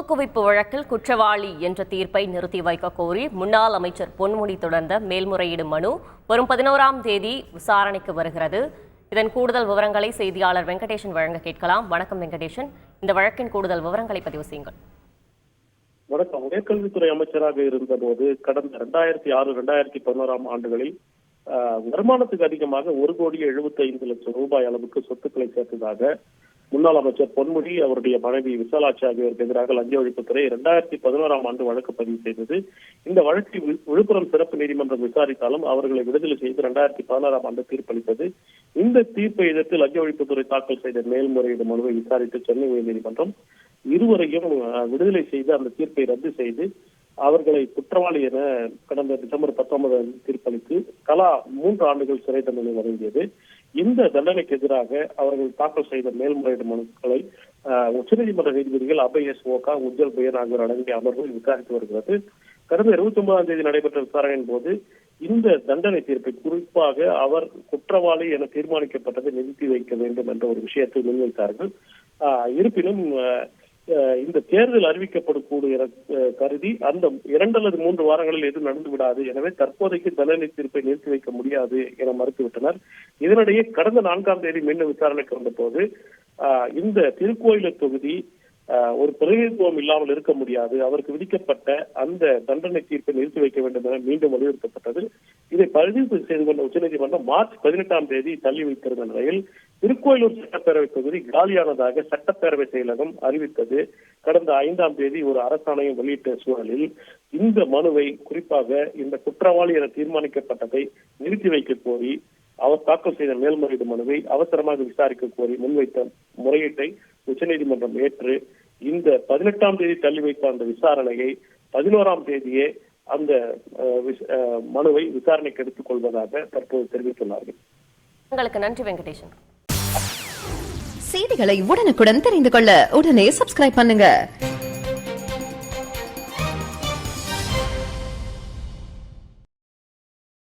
குவிப்பு வழக்கில் குற்றவாளி என்ற தீர்ப்பை நிறுத்தி வைக்க கோரி முன்னாள் அமைச்சர் பொன்முடி தொடர்ந்த மேல்முறையீடு மனு வரும் 11ஆம் தேதி விசாரணைக்கு வருகிறது. இதன் கூடுதல் விவரங்களை செய்தியாளர் வெங்கடேசன் வழங்க கேட்கலாம். வணக்கம் வெங்கடேசன், இந்த வழக்கின் கூடுதல் விவரங்களை பதிவு செய்யுங்கள். வணக்கம். உயர்கல்வித்துறை அமைச்சராக இருந்தபோது கடந்த 2006-2011 ஆண்டுகளில் வருமானத்துக்கு அதிகமாக 1,75,00,000 ரூபாய் அளவுக்கு சொத்துக்களை சேர்த்ததாக முன்னாள் அமைச்சர் பொன்முடி, அவருடைய மனைவி விசாலாட்சி ஆகியோருக்கு எதிராக லஞ்ச ஒழிப்புத்துறை 2011 ஆண்டு வழக்கு பதிவு செய்தது. இந்த வழக்கை விழுப்புரம் சிறப்பு நீதிமன்றம் விசாரித்தாலும் அவர்களை விடுதலை செய்து 2016 ஆண்டு தீர்ப்பளித்தது. இந்த தீர்ப்பை எதிர்த்து லஞ்ச ஒழிப்புத்துறை தாக்கல் செய்த மேல்முறையீடு மனுவை விசாரித்து சென்னை உயர்நீதிமன்றம் இருவரையும் விடுதலை செய்து அந்த தீர்ப்பை ரத்து செய்து அவர்களை குற்றவாளி என கடந்த டிசம்பர் 19 தீர்ப்பளித்து தலா 3 ஆண்டுகள் சிறை தண்டனை வழங்கியது. இந்த தண்டனைக்கு எதிராக அவர்கள் தாக்கல் செய்த மேல்முறையீடு மனுக்களை உச்சநீதிமன்ற நீதிபதிகள் அபய் எஸ் ஓகா, உஜ்ஜல் பையன் ஆகியோர் அடங்கிய அமர்வு விசாரித்து வருகிறது. கடந்த 29ஆம் தேதி நடைபெற்ற விசாரணையின் போது இந்த தண்டனை தீர்ப்பை குறிப்பாக அவர் குற்றவாளி என தீர்மானிக்கப்பட்டதை நிறுத்தி வைக்க வேண்டும் என்ற ஒரு விஷயத்தை முன்வைத்தார்கள். இருப்பினும் இந்த தேர்தல் அறிவிக்கப்படக்கூடிய கருதி அந்த 2 அல்லது 3 வாரங்களில் எதுவும் நடந்து விடாது, எனவே தற்போதைக்கு தண்டனை தீர்ப்பை நிறுத்தி வைக்க முடியாது என மறுத்துவிட்டனர். இதனிடையே கடந்த 4ஆம் தேதி மீண்டும் விசாரணைக்கு வந்த போது இந்த திருக்கோயிலூர் தொகுதி ஒரு பிரதிநிதித்துவம் இல்லாமல் இருக்க முடியாது, அவருக்கு விதிக்கப்பட்ட அந்த தண்டனை தீர்ப்பை நிறுத்தி வைக்க வேண்டும் என மீண்டும் வலியுறுத்தப்பட்டது. இதை பதிவு செய்து கொண்ட உச்சநீதிமன்றம் மார்ச் 18ஆம் தேதி தள்ளி வைத்திருந்த நிலையில் திருக்கோயிலூர் சட்டப்பேரவை தொகுதி காலியானதாக சட்டப்பேரவை செயலகம் அறிவித்தது. கடந்த 5ஆம் தேதி ஒரு அரசாணையம் வெளியிட்ட சூழலில் இந்த மனுவை, குறிப்பாக இந்த குற்றவாளி என தீர்மானிக்கப்பட்டதை நிறுத்தி வைக்க கோரி அவர் தாக்கல் செய்த மேல்முறையீடு மனுவை அவசரமாக விசாரிக்க கோரி முன்வைத்த முறையீட்டை உச்சநீதிமன்றம் ஏற்று இந்த 18ஆம் தேதி தள்ளி வைத்த அந்த விசாரணையை 11ஆம் தேதியே அந்த மனுவை விசாரணைக்கு எடுத்துக் கொள்வதாக தற்போது தெரிவித்துள்ளார்கள். உங்களுக்கு நன்றி வெங்கடேசன். செய்திகளை உடனுக்குடன் தெரிந்து கொள்ள உடனே சப்ஸ்கிரைப் பண்ணுங்க.